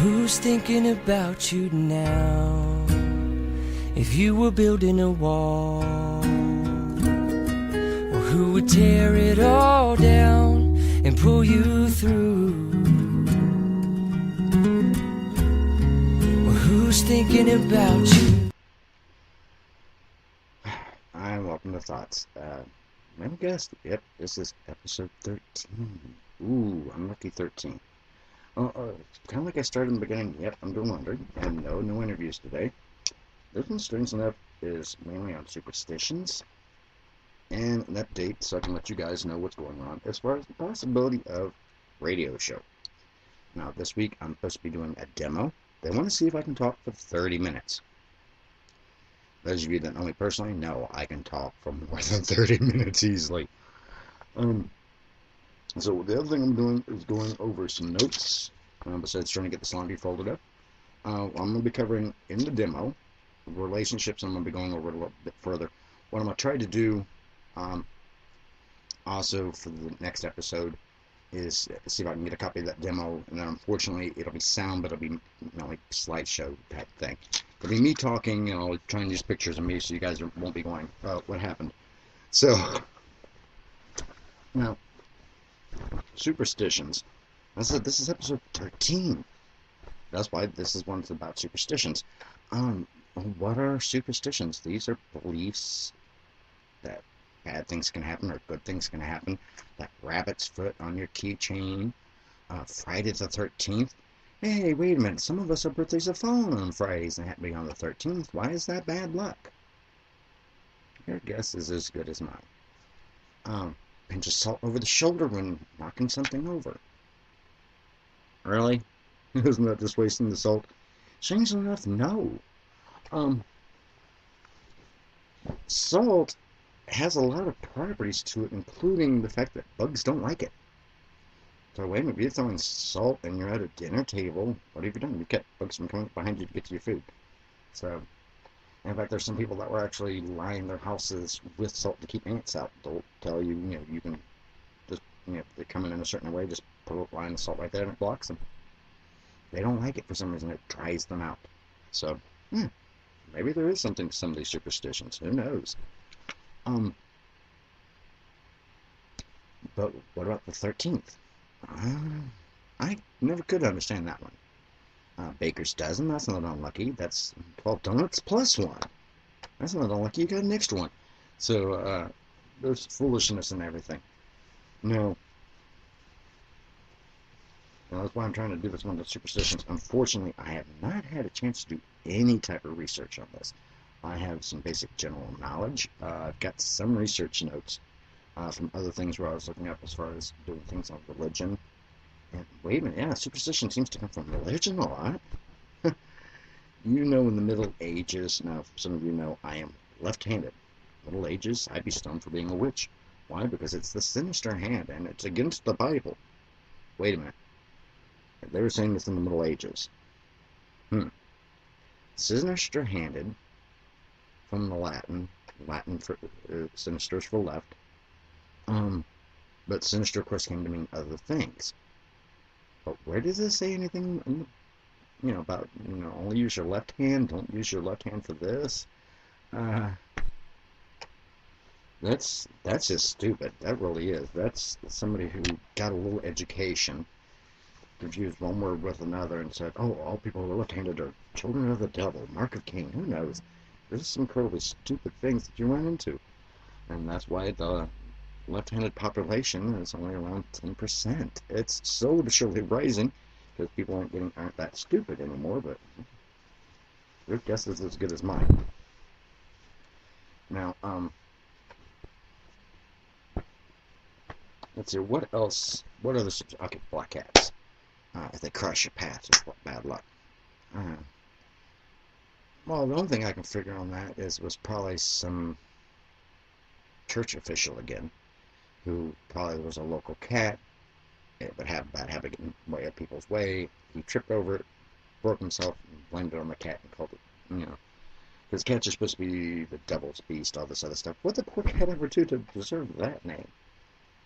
who's thinking about you now? If you were building a wall, or who would tear it all down and pull you through? Or who's thinking about you? Hi, welcome to Thoughts. Let me guess. Yep, this is episode 13. Ooh, I'm lucky 13. Kind of like I started in the beginning. Yep, I'm doing laundry, and no interviews today. This one, strange enough, is mainly on superstitions and an update so I can let you guys know what's going on as far as the possibility of radio show. Now, this week I'm supposed to be doing a demo. They want to see if I can talk for 30 minutes. Those of you that know me personally know I can talk for more than 30 minutes easily. So the other thing I'm doing is going over some notes, besides trying to get this laundry folded up. I'm going to be covering in the demo relationships. I'm going to be going over it a little bit further. What I'm going to try to do also for the next episode is see if I can get a copy of that demo, and then unfortunately it'll be sound, but it'll be like slideshow type thing. It'll be me talking, trying to use pictures of me, so you guys won't be going, what happened? So now, superstitions. I said this is episode 13. That's why this is one's about superstitions. What are superstitions? These are beliefs that bad things can happen or good things can happen. That rabbit's foot on your keychain. Friday the 13th. Hey, wait a minute. Some of us our birthdays have fallen on Fridays and happen to be on the 13th. Why is that bad luck? Your guess is as good as mine. Pinch of salt over the shoulder when knocking something over. Really? Isn't that just wasting the salt? Strangely enough, no. Salt has a lot of properties to it, including the fact that bugs don't like it. So wait a minute, if you're throwing salt and you're at a dinner table, what have you done? You kept bugs from coming behind you to get to your food. So, in fact, there's some people that were actually lining their houses with salt to keep ants out. They'll tell you, you can just, if they're coming in a certain way, just put a line of salt right there and it blocks them. They don't like it for some reason. It dries them out. So, maybe there is something to some of these superstitions. Who knows? But what about the 13th? I never could understand that one. Baker's dozen, that's not unlucky. That's 12 donuts plus one. That's not unlucky. You got an extra one. So, there's foolishness in everything. No. Well, that's why I'm trying to do this one with superstitions. Unfortunately, I have not had a chance to do any type of research on this. I have some basic general knowledge. I've got some research notes from other things where I was looking up as far as doing things on religion. And wait a minute, yeah, superstition seems to come from religion a lot. In the Middle Ages, now some of you know I am left-handed. Middle Ages, I'd be stoned for being a witch. Why? Because it's the sinister hand, and it's against the Bible. Wait a minute. They were saying this in the Middle Ages. Sinister-handed, from the Latin for sinister is for left. But sinister, of course, came to mean other things. But where does it say anything, about, only use your left hand, don't use your left hand for this? That's just stupid. That really is. That's somebody who got a little education, confused one word with another, and said, oh, all people who are left-handed are children of the devil, mark of Cain, who knows? There's some incredibly stupid things that you run into. And that's why the left-handed population is only around 10%. It's slowly but surely rising, because people aren't that stupid anymore, but your guess is as good as mine. Now, let's see, what else, what other, okay, black cats. If they cross your path, it's bad luck. Well, the only thing I can figure on that was probably some church official again, who probably was a local cat. It would have a bad habit getting way of people's way. He tripped over it, broke himself, and blamed it on the cat and called it, because cats are supposed to be the devil's beast, all this other stuff. What the poor cat ever do to deserve that name?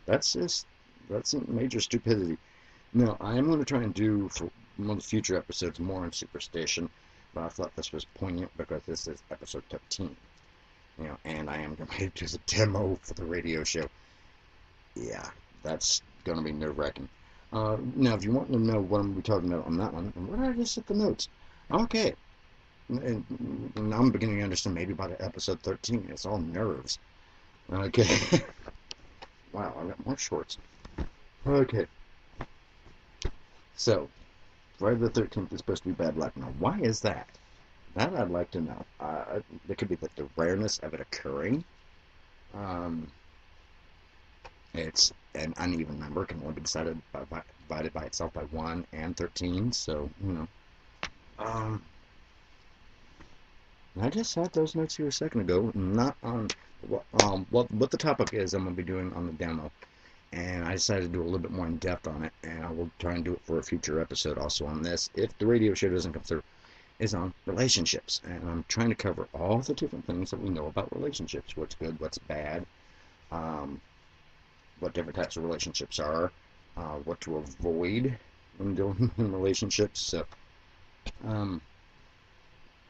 That's major stupidity. Now, I am going to try and do, for one of the future episodes more on superstition, but I thought this was poignant because this is episode 13. And I am going to do the demo for the radio show. Yeah, that's going to be nerve-wracking. Now, if you want to know what I'm going to be talking about on that one, and where did I just set the notes? Okay, and now I'm beginning to understand maybe by the episode 13. It's all nerves. Okay. Wow, I got more shorts. Okay. So, Friday the 13th is supposed to be bad luck. Now, why is that? That I'd like to know. There could be the rareness of it occurring. It's an uneven number. It can only be divided by itself by 1 and 13. So, I just had those notes here a second ago. Not on what the topic is I'm going to be doing on the demo. And I decided to do a little bit more in depth on it. And I will try and do it for a future episode also on this. If the radio show doesn't come through, is on relationships. And I'm trying to cover all the different things that we know about relationships. What's good, what's bad. What different types of relationships are. What to avoid when dealing in relationships. So I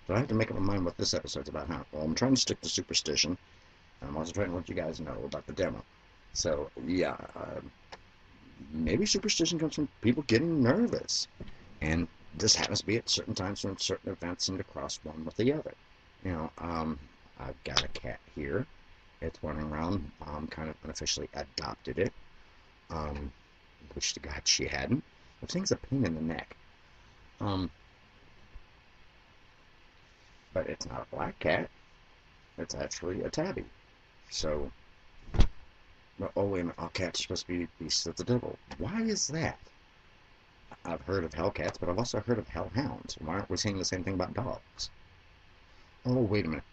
have to make up my mind what this episode's about. Well, I'm trying to stick to superstition. I'm also trying to let you guys know about the demo. So, yeah, maybe superstition comes from people getting nervous. And this happens to be at certain times when certain events seem to cross one with the other. I've got a cat here. It's running around. Mom kind of unofficially adopted it. Wish to God she hadn't. The thing's a pain in the neck. But it's not a black cat. It's actually a tabby. So, oh wait a minute, all cats are supposed to be beasts of the devil. Why is that? I've heard of hellcats, but I've also heard of hellhounds. Why aren't we saying the same thing about dogs? Oh, wait a minute.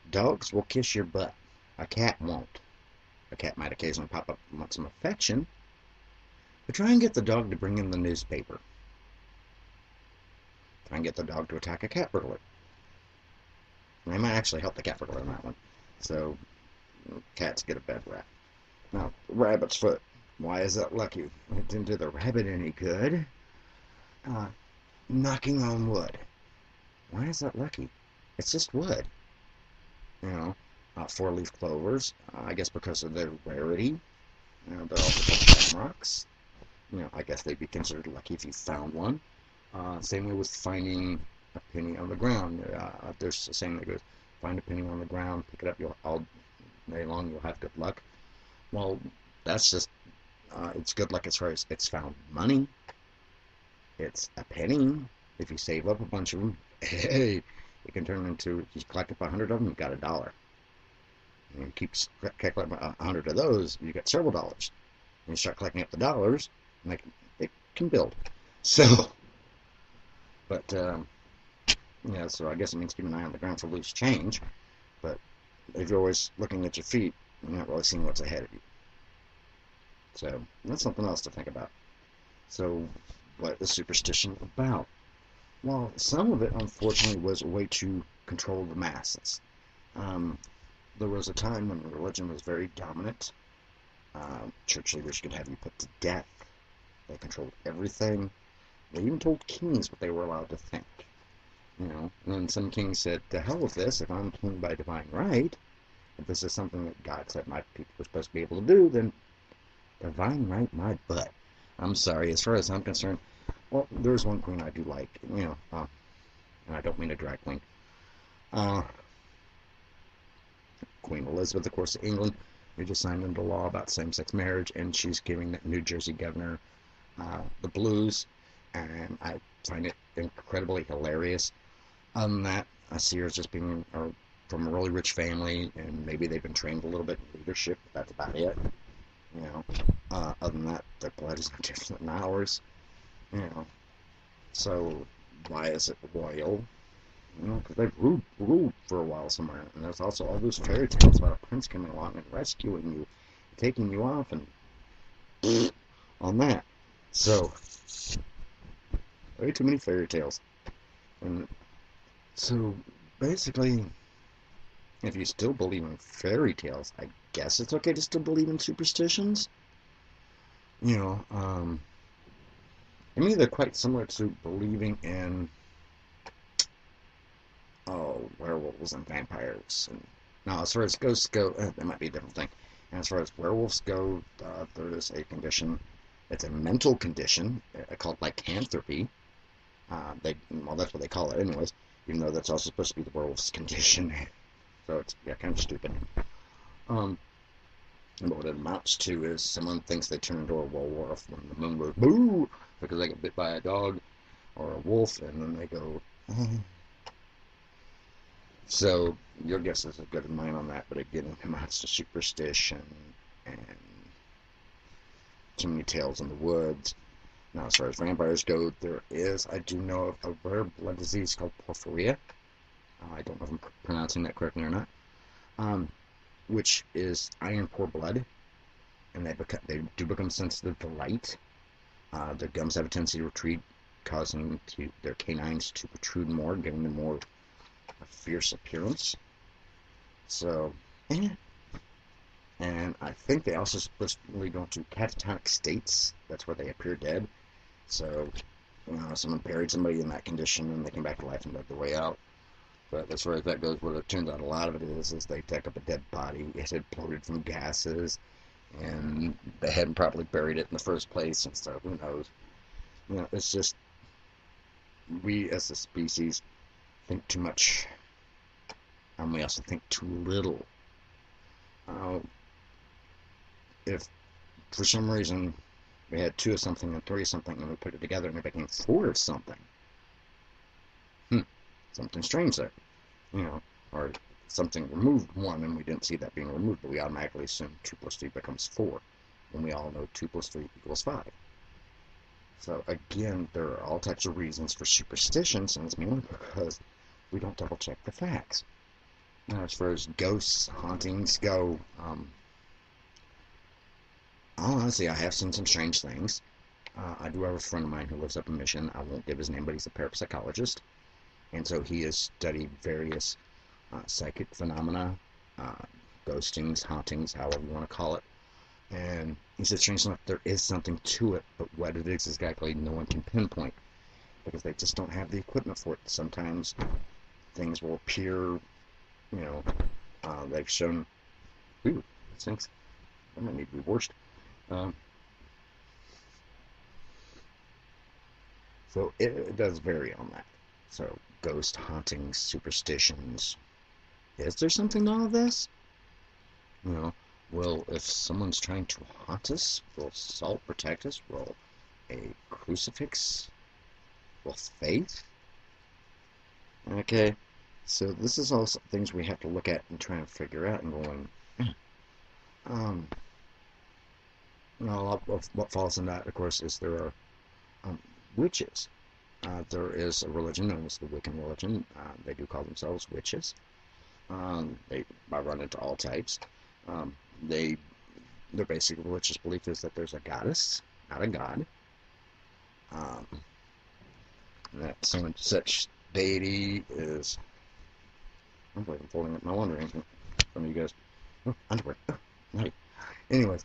Dogs will kiss your butt. A cat won't. A cat might occasionally pop up and want some affection, but try and get the dog to bring in the newspaper. Try and get the dog to attack a cat burglar. They might actually help the cat burglar on that one. So, cats get a bad rap. Now, rabbit's foot. Why is that lucky? It didn't do the rabbit any good. Knocking on wood. Why is that lucky? It's just wood. Four-leaf clovers. I guess because of their rarity. They're also called shamrocks. I guess they'd be considered lucky if you found one. Same way with finding a penny on the ground. There's a saying that goes, find a penny on the ground, pick it up all day long, you'll have good luck. Well, that's just, it's good luck as far as it's found money. It's a penny. If you save up a bunch of them, hey, it can turn into, if you collect up 100 of them, you've got $1. And you keep collecting 100 of those, you get several dollars. And you start collecting up the dollars, and it can build. So, but, so I guess it means keep an eye on the ground for loose change. But if you're always looking at your feet, you're not really seeing what's ahead of you. So that's something else to think about. So what is superstition about? Well, some of it, unfortunately, was a way to control the masses. There was a time when religion was very dominant. Church leaders could have you put to death. They controlled everything. They even told kings what they were allowed to think. And then some kings said, to hell with this, if I'm king by divine right, if this is something that God said my people were supposed to be able to do, then divine right my butt. I'm sorry, as far as I'm concerned, well, there's one queen I do like, and I don't mean a drag queen. Queen Elizabeth, of course, of England, who just signed into law about same-sex marriage, and she's giving the New Jersey governor the blues, and I find it incredibly hilarious. Other than that, I see her as just being from a really rich family, and maybe they've been trained a little bit in leadership, but that's about it. Other than that, their blood is no different than ours. So why is it royal? Because they've ruled for a while somewhere, and there's also all those fairy tales about a prince coming along and rescuing you, taking you off, and on that. So, way too many fairy tales. And so, basically, if you still believe in fairy tales, I guess it's okay to still believe in superstitions. To me, they're quite similar to believing in werewolves and vampires. And now, as far as ghosts go, that might be a different thing. And as far as werewolves go, there is a condition. It's a mental condition called lycanthropy. Well, that's what they call it, anyways. Even though that's also supposed to be the werewolf's condition, so it's kind of stupid. Um, but what it amounts to is someone thinks they turn into a werewolf when the moon goes boo because they get bit by a dog or a wolf, and then they go. So your guess is as good as mine on that, but again, it amounts to superstition and too many tales in the woods. Now, as far as vampires go, there is, I do know of a rare blood disease called porphyria. I don't know if I'm pronouncing that correctly or not. Which is iron poor blood, and they do become sensitive to light. Their gums have a tendency to retreat, causing their canines to protrude more, giving them more a fierce appearance. So, yeah. And I think they also supposedly go into catatonic states. That's where they appear dead. So, someone buried somebody in that condition and they came back to life and led their way out. But as far as that goes, what it turns out a lot of it is they take up a dead body. It had bloated from gases, and they hadn't properly buried it in the first place, and so who knows? It's just we as a species think too much, and we also think too little. If for some reason we had 2 of something and 3 of something, and we put it together and it became 4 of something, something strange there, or something removed 1 and we didn't see that being removed, but we automatically assume 2 plus 3 becomes 4, when we all know 2 plus 3 equals 5. So again, there are all types of reasons for superstitions, and it's mainly because we don't double check the facts. Now, as far as ghosts, hauntings go, honestly, I have seen some strange things. I do have a friend of mine who lives up in Michigan. I won't give his name, but he's a parapsychologist. And so he has studied various psychic phenomena, ghostings, hauntings, however you want to call it. And he said, strange enough, there is something to it, but what it is exactly, no one can pinpoint because they just don't have the equipment for it. Sometimes things will appear, they've shown, ooh, things, that might need to be washed. So it does vary on that. So ghost hauntings, superstitions. Is there something to all of this? Well, if someone's trying to haunt us, will salt protect us? Will a crucifix? Will faith? Okay, so this is all things we have to look at and try and figure out and going, a lot of what falls in that, of course, is there are witches. There is a religion known as the Wiccan religion. They do call themselves witches. I run into all types. Their basic religious belief is that there's a goddess, not a god. That some such deity is. I'm folding up my laundry from you guys. Oh, underwear. Oh, nice. Anyways,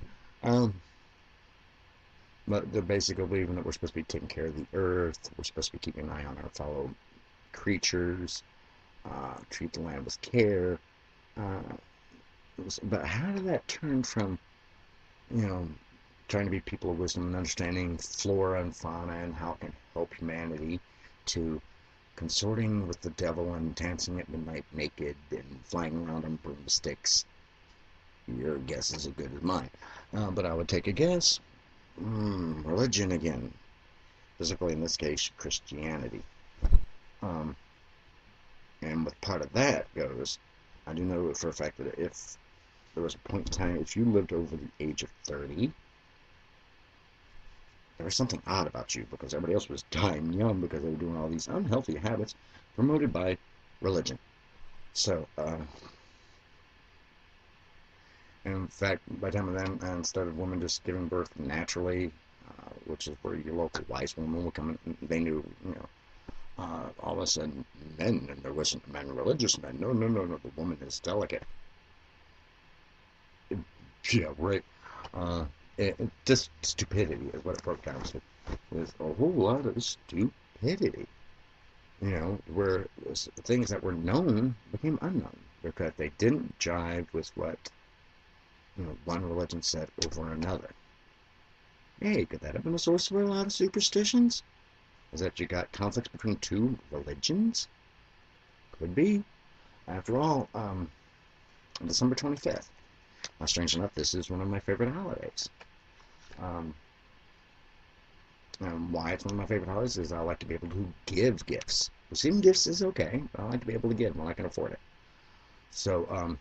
but they're basically believing that we're supposed to be taking care of the earth. We're supposed to be keeping an eye on our fellow creatures. Treat the land with care. But how did that turn from, trying to be people of wisdom and understanding flora and fauna and how it can help humanity to consorting with the devil and dancing at midnight naked and flying around on broomsticks? Your guess is as good as mine. But I would take a guess. Religion again. Physically, in this case, Christianity. And with part of that goes, I do know for a fact that if there was a point in time, if you lived over the age of 30, there was something odd about you because everybody else was dying young because they were doing all these unhealthy habits promoted by religion. So, in fact, by the time of them, instead of women just giving birth naturally, which is where your local wise woman would come in, they knew, all of a sudden, men, and there wasn't men, religious men. No, the woman is delicate. Yeah, right. Just stupidity is what it broke down to. There's a whole lot of stupidity. Where things that were known became unknown because they didn't jive with what one religion said over another. Hey, could that have been a source for a lot of superstitions? Is that you got conflicts between two religions? Could be. After all, December 25th. Now, strange enough, this is one of my favorite holidays. Um, and why it's one of my favorite holidays is I like to be able to give gifts. Receiving gifts is okay, but I like to be able to give when I can afford it. So,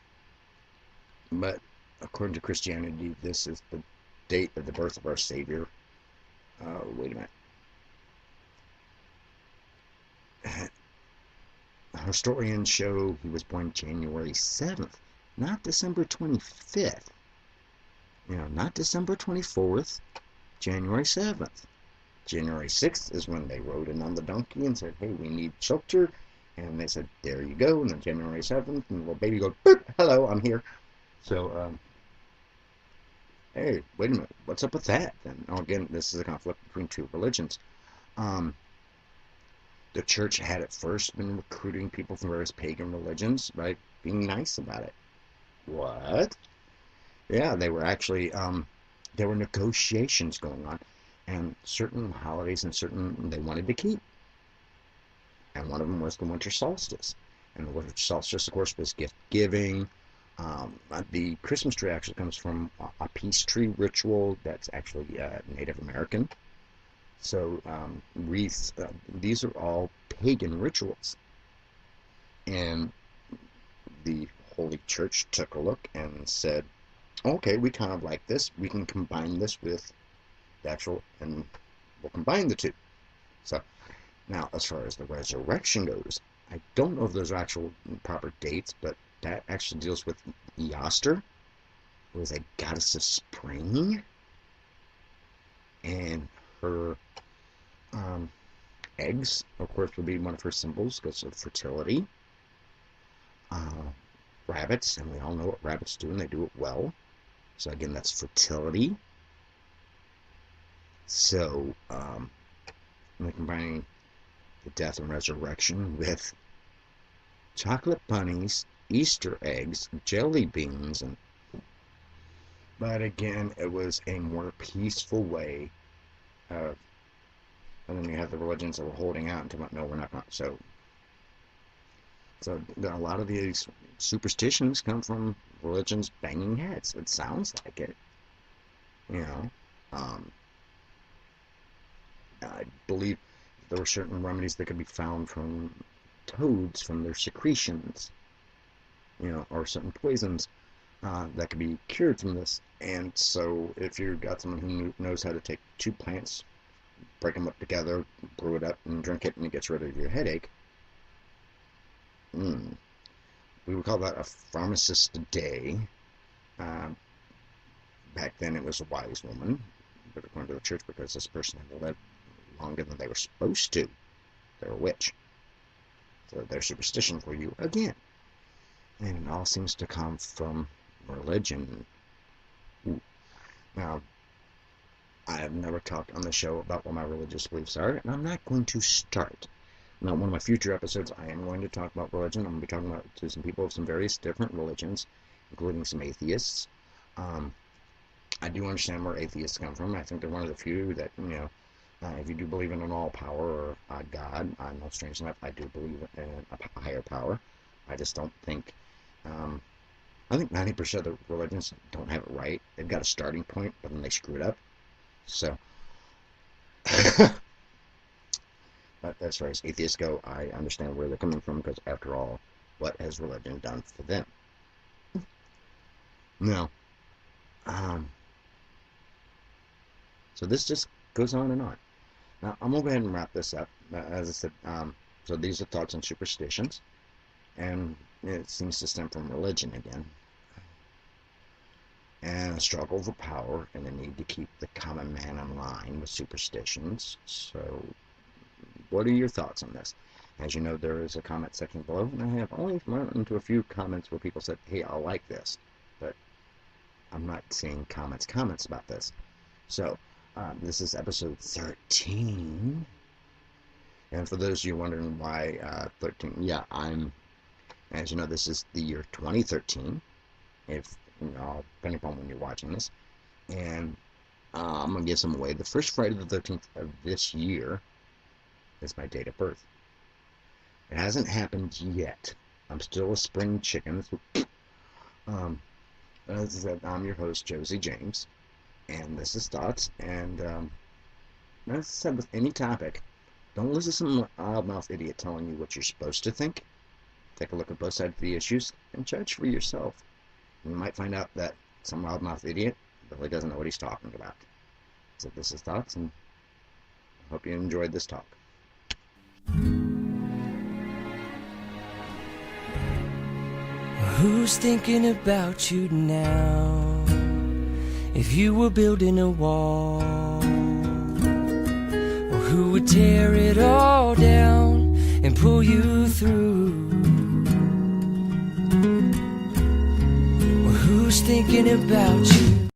but according to Christianity, this is the date of the birth of our Savior. Wait a minute. Historians show he was born January 7th, not December 25th. Not December 24th, January 7th. January 6th is when they rode in on the donkey and said, hey, we need shelter. And they said, there you go. And then January 7th, and the little baby goes, boop, hello, I'm here. So, hey, wait a minute, what's up with that? Then, again, this is a conflict between two religions. The church had at first been recruiting people from various pagan religions by being nice about it. What? Yeah, they were actually, there were negotiations going on, and certain holidays they wanted to keep. And one of them was the winter solstice. And the winter solstice, of course, was gift giving. The Christmas tree actually comes from a peace tree ritual that's actually Native American. So wreaths, these are all pagan rituals. And the Holy Church took a look and said, okay, we kind of like this. We can combine this with the actual, and we'll combine the two. So now, as far as the resurrection goes, I don't know if those are actual proper dates, but that actually deals with Easter, who is a goddess of spring, and her eggs, of course, would be one of her symbols because of fertility. Rabbits, and we all know what rabbits do, and they do it well. So again, that's fertility. So, we're combining the death and resurrection with chocolate bunnies, Easter eggs, jelly beans, but again, it was a more peaceful way of, and then you have the religions that were holding out and talking about, no, we're not going to. So a lot of these superstitions come from religions banging heads. It sounds like it. I believe there were certain remedies that could be found from toads, from their secretions, or certain poisons that could be cured from this. And so if you've got someone who knows how to take two plants, break them up together, brew it up, and drink it, and it gets rid of your headache, we would call that a pharmacist today. Back then it was a wise woman, but according to the church, because this person had lived longer than they were supposed to, they're a witch. So there's superstition for you again. And it all seems to come from religion. Ooh. Now, I have never talked on the show about what my religious beliefs are, and I'm not going to start. Now, one of my future episodes, I am going to talk about religion. I'm going to be talking to some people of some various different religions, including some atheists. I do understand where atheists come from. I think they're one of the few that, if you do believe in an all-power or a God, I'm not strange enough, I do believe in a higher power. I just don't think, I think 90% of the religions don't have it right. They've got a starting point, but then they screw it up. So, but as far as atheists go, I understand where they're coming from, because after all, what has religion done for them? Now, so this just goes on and on. Now, I'm going to go ahead and wrap this up. As I said, so these are thoughts on superstitions, and it seems to stem from religion again, and a struggle for power, and the need to keep the common man in line with superstitions. So, what are your thoughts on this? As you know, there is a comment section below, and I have only run into a few comments where people said, hey, I like this, but I'm not seeing comments about this. So, this is episode 13. And for those of you wondering why 13, yeah, as you know, this is the year 2013, if, depending upon when you're watching this. And I'm going to give some away. The first Friday the 13th of this year is my date of birth. It hasn't happened yet. I'm still a spring chicken. As I said, I'm your host, Josie James, and this is Thoughts. And as I said, with any topic, don't listen to some loudmouth idiot telling you what you're supposed to think. Take a look at both sides of the issues and judge for yourself. You might find out that some loudmouth idiot really doesn't know what he's talking about. So this is Thoughts, and I hope you enjoyed this talk. Who's thinking about you now? If you were building a wall, or who would tear it all down and pull you through? Or who's thinking about you